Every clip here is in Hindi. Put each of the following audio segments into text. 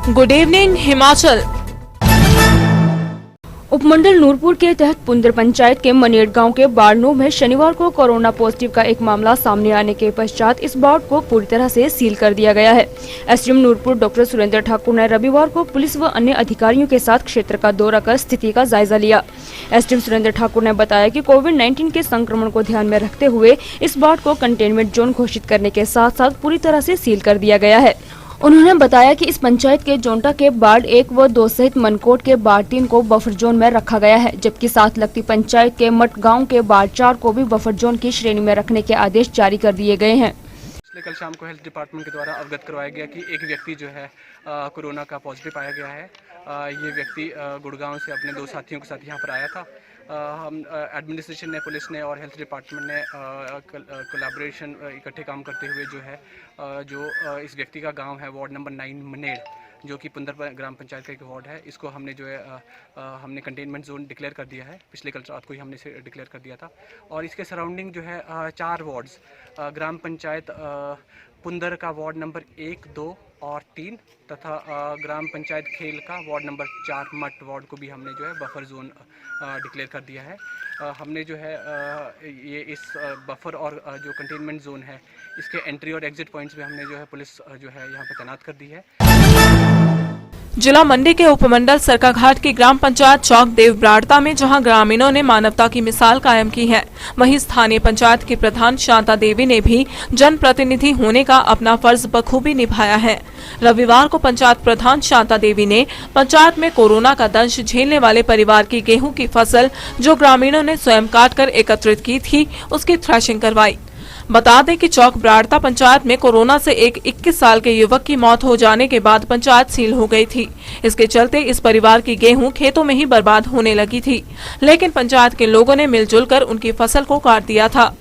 Good evening Himachal. उपमंडल नूरपुर के तहत पुंदर पंचायत के मनेड़ गांव के बाड़नू में शनिवार को कोरोना पॉजिटिव का एक मामला सामने आने के पश्चात इस वार्ड को पूरी तरह से सील कर दिया गया है। एसडीएम नूरपुर डॉक्टर सुरेंद्र ठाकुर ने रविवार को पुलिस व अन्य अधिकारियों के साथ क्षेत्र का दौरा कर स्थिति का जायजा लिया। एसडीएम सुरेंद्र ठाकुर ने बताया कि कोविड-19 के संक्रमण को ध्यान में रखते हुए इस वार्ड को कंटेनमेंट जोन घोषित करने के साथ साथ पूरी तरह से सील कर दिया गया है। उन्होंने बताया कि इस पंचायत के जोंटा के वार्ड 1 व 2 सहित मनकोट के वार्ड 3 को बफर जोन में रखा गया है, जबकि साथ लगती पंचायत के मट गांव के वार्ड 4 को भी बफर जोन की श्रेणी में रखने के आदेश जारी कर दिए गए हैं। कल शाम को हेल्थ डिपार्टमेंट के द्वारा अवगत करवाया गया कि एक व्यक्ति जो है कोरोना का पॉजिटिव पाया गया है। ये व्यक्ति गुड़गांव से अपने 2 साथियों के साथ यहाँ पर आया था। हम एडमिनिस्ट्रेशन ने, पुलिस ने और हेल्थ डिपार्टमेंट ने कोलैबोरेशन इकट्ठे काम करते हुए जो है जो इस व्यक्ति का गांव है वार्ड नंबर 9 मनेड़, जो कि पुंदर ग्राम पंचायत का एक वार्ड है, इसको हमने जो है हमने कंटेनमेंट जोन डिक्लेयर कर दिया है। पिछले कल रात को ही हमने इसे डिक्लेयर कर दिया था। और इसके सराउंडिंग जो है 4 वार्ड्स ग्राम पंचायत पुंदर का वार्ड नंबर 1, 2 और 3 तथा ग्राम पंचायत खेल का वार्ड नंबर 4 मट वार्ड को भी हमने जो है बफर जोन डिक्लेयर कर दिया है। हमने जो है ये इस बफर और जो कंटेनमेंट जोन है इसके एंट्री और एग्जिट पॉइंट्स में हमने जो है पुलिस जो है यहाँ पर तैनात कर दी है। जिला मंडी के उपमंडल सरकाघाट की ग्राम पंचायत चौक देव ब्राड़ता में जहां ग्रामीणों ने मानवता की मिसाल कायम की है, वहीं स्थानीय पंचायत की प्रधान शांता देवी ने भी जनप्रतिनिधि होने का अपना फर्ज बखूबी निभाया है। रविवार को पंचायत प्रधान शांता देवी ने पंचायत में कोरोना का दंश झेलने वाले परिवार की गेहूं की फसल जो ग्रामीणों ने स्वयं काटकर एकत्रित की थी, उसकी थ्रेशिंग करवाई। बता दें कि चौक ब्राड़ता पंचायत में कोरोना से एक 21 साल के युवक की मौत हो जाने के बाद पंचायत सील हो गई थी। इसके चलते इस परिवार की गेहूं खेतों में ही बर्बाद होने लगी थी, लेकिन पंचायत के लोगों ने मिलजुल कर उनकी फसल को काट दिया था।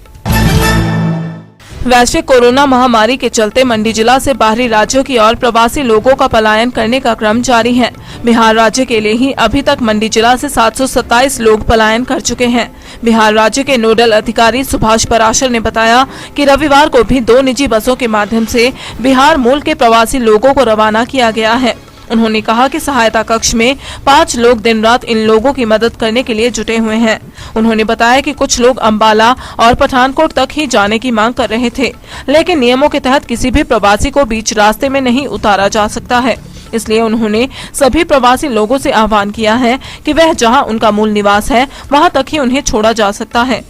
वैश्विक कोरोना महामारी के चलते मंडी जिला से बाहरी राज्यों की ओर प्रवासी लोगों का पलायन करने का क्रम जारी है। बिहार राज्य के लिए ही अभी तक मंडी जिला से 727 लोग पलायन कर चुके हैं। बिहार राज्य के नोडल अधिकारी सुभाष पराशर ने बताया कि रविवार को भी 2 निजी बसों के माध्यम से बिहार मूल के प्रवासी लोगों को रवाना किया गया है। उन्होंने कहा कि सहायता कक्ष में 5 लोग दिन रात इन लोगों की मदद करने के लिए जुटे हुए हैं। उन्होंने बताया कि कुछ लोग अंबाला और पठानकोट तक ही जाने की मांग कर रहे थे, लेकिन नियमों के तहत किसी भी प्रवासी को बीच रास्ते में नहीं उतारा जा सकता है। इसलिए उन्होंने सभी प्रवासी लोगों से आह्वान किया है कि वह जहां उनका मूल निवास है वहां तक ही उन्हें छोड़ा जा सकता है।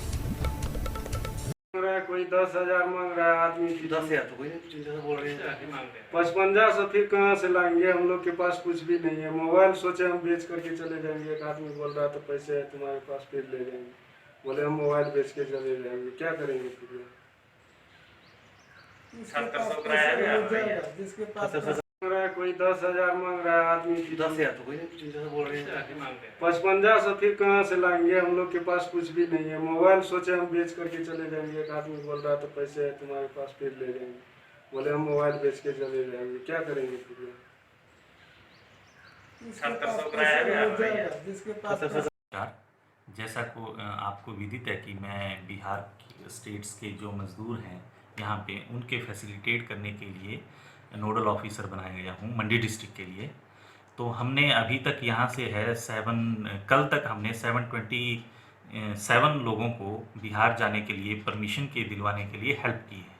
कोई 10,000 मांग रहा है आदमी, 10,000 तो कोई नहीं बोल रहे हैं। 5500 फिर कहाँ से लाएंगे? हम लोग के पास कुछ भी नहीं है। मोबाइल सोचे हम बेच करके चले जाएंगे। एक आदमी बोल रहा था पैसे है तुम्हारे पास, फिर ले जाएंगे। बोले हम मोबाइल बेच के चले जाएंगे, क्या करेंगे फिर? कोई 10,000 मांग रहा है आदमी, 10,000 तो कोई नहीं बोल रहे हैं। 5500 फिर कहाँ से लाएंगे? हम लोग के पास कुछ भी नहीं है। मोबाइल सोचे हम बेच करके चले जाएंगे। एक आदमी बोल रहा था पैसे है तुम्हारे पास, फिर ले जाएंगे। बोले हम मोबाइल बेच के चले जाएंगे, क्या करेंगे फिर? जैसा को आपको विदित है कि मैं बिहार स्टेट्स के जो मजदूर हैं यहाँ पे उनके फैसिलिटेट करने के लिए नोडल ऑफिसर बनाया गया हूँ मंडी डिस्ट्रिक्ट के लिए। तो हमने अभी तक यहाँ से है कल तक हमने 727 लोगों को बिहार जाने के लिए परमिशन के दिलवाने के लिए हेल्प की है।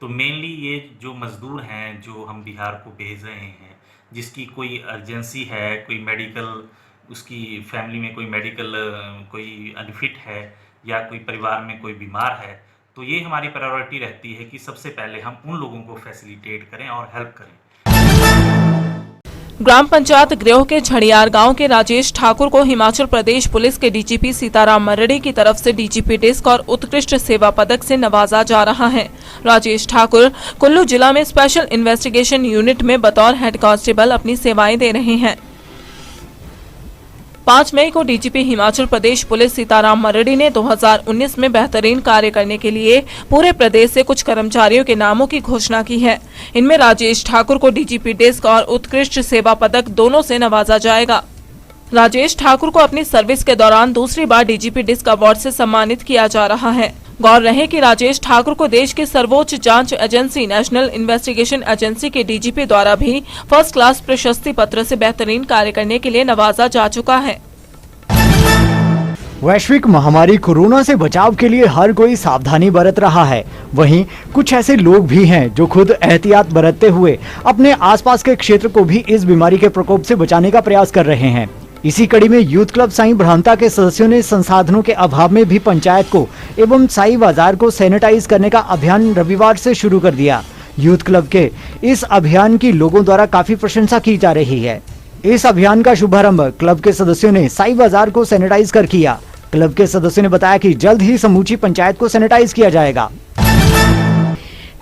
तो मेनली ये जो मज़दूर हैं जो हम बिहार को भेज रहे हैं, जिसकी कोई अर्जेंसी है, कोई मेडिकल, उसकी फैमिली में कोई मेडिकल कोई अनफिट है या कोई परिवार में कोई बीमार है, तो ये हमारी प्रायोरिटी रहती है कि सबसे पहले हम उन लोगों को फैसिलिटेट करें और हेल्प करें। ग्राम पंचायत ग्रेह के झड़ियार गांव के राजेश ठाकुर को हिमाचल प्रदेश पुलिस के डीजीपी सीताराम मरड़ी की तरफ से डीजीपी डिस्क और उत्कृष्ट सेवा पदक से नवाजा जा रहा है। राजेश ठाकुर कुल्लू जिला में स्पेशल इन्वेस्टिगेशन यूनिट में बतौर हेड कांस्टेबल अपनी सेवाएं दे रहे हैं। 5 मई को डीजीपी हिमाचल प्रदेश पुलिस सीताराम मरड़ी ने 2019 में बेहतरीन कार्य करने के लिए पूरे प्रदेश से कुछ कर्मचारियों के नामों की घोषणा की है। इनमें राजेश ठाकुर को डीजीपी डिस्क और उत्कृष्ट सेवा पदक दोनों से नवाजा जाएगा। राजेश ठाकुर को अपनी सर्विस के दौरान दूसरी बार डीजीपी डिस्क अवार्ड से सम्मानित किया जा रहा है। गौर रहे कि राजेश ठाकुर को देश के सर्वोच्च जांच एजेंसी नेशनल इन्वेस्टिगेशन एजेंसी के डीजीपी द्वारा भी फर्स्ट क्लास प्रशस्ति पत्र से बेहतरीन कार्य करने के लिए नवाजा जा चुका है। वैश्विक महामारी कोरोना से बचाव के लिए हर कोई सावधानी बरत रहा है। वहीं कुछ ऐसे लोग भी हैं जो खुद एहतियात बरतते हुए अपने आसपास के क्षेत्र को भी इस बीमारी के प्रकोप से बचाने का प्रयास कर रहे हैं। इसी कड़ी में यूथ क्लब साई ब्रह्मता के सदस्यों ने संसाधनों के अभाव में भी पंचायत को एवं साई बाजार को सैनिटाइज करने का अभियान रविवार से शुरू कर दिया। यूथ क्लब के इस अभियान की लोगों द्वारा काफी प्रशंसा की जा रही है। इस अभियान का शुभारंभ क्लब के सदस्यों ने साई बाजार को सैनिटाइज कर किया। क्लब के सदस्यों ने बताया कि जल्द ही समूची पंचायत को सैनिटाइज किया जाएगा।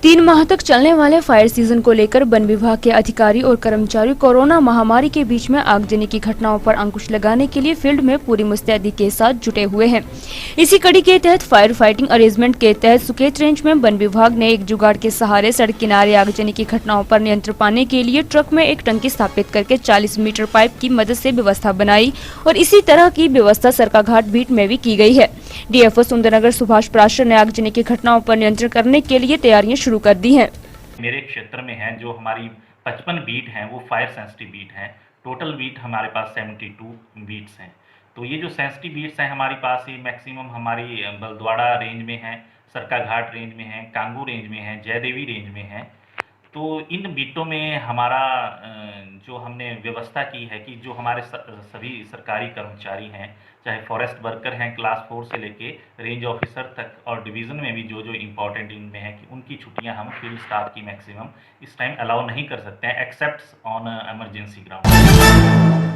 3 माह तक चलने वाले फायर सीजन को लेकर वन विभाग के अधिकारी और कर्मचारी कोरोना महामारी के बीच में आगजनी की घटनाओं पर अंकुश लगाने के लिए फील्ड में पूरी मुस्तैदी के साथ जुटे हुए हैं। इसी कड़ी के तहत फायर फाइटिंग अरेंजमेंट के तहत सुकेत रेंज में वन विभाग ने एक जुगाड़ के सहारे सड़क किनारे आगजनी की घटनाओं पर नियंत्रण पाने के लिए ट्रक में एक टंकी स्थापित करके 40 मीटर पाइप की मदद से व्यवस्था बनाई और इसी तरह की व्यवस्था सरकाघाट बीट में भी की गई है। डीएफओ सुंदरनगर सुभाष प्राशर ने आगजनी की घटनाओं पर नियंत्रण करने के लिए तैयारियां शुरू कर दी हैं। मेरे क्षेत्र में है जो हमारी 55 बीट हैं वो फायर सेंसिटिव बीट हैं। टोटल बीट हमारे पास 72 बीट्स हैं। तो ये जो सेंसिटिव बीट्स हैं हमारी पास ये मैक्सिमम हमारी बलद्वाड़ा रेंज में है, सरकाघाट रेंज में है, कांगू रेंज में है, जयदेवी रेंज में है। तो इन बीटों में हमारा जो हमने व्यवस्था की है कि जो हमारे सभी सरकारी कर्मचारी हैं, चाहे फॉरेस्ट वर्कर हैं क्लास 4 से लेके रेंज ऑफिसर तक और डिवीज़न में भी जो जो इम्पोर्टेंट इनमें है कि उनकी छुट्टियां हम फील्ड स्टाफ की मैक्सिमम इस टाइम अलाउ नहीं कर सकते हैं एक्सेप्ट ऑन इमरजेंसी ग्राउंड।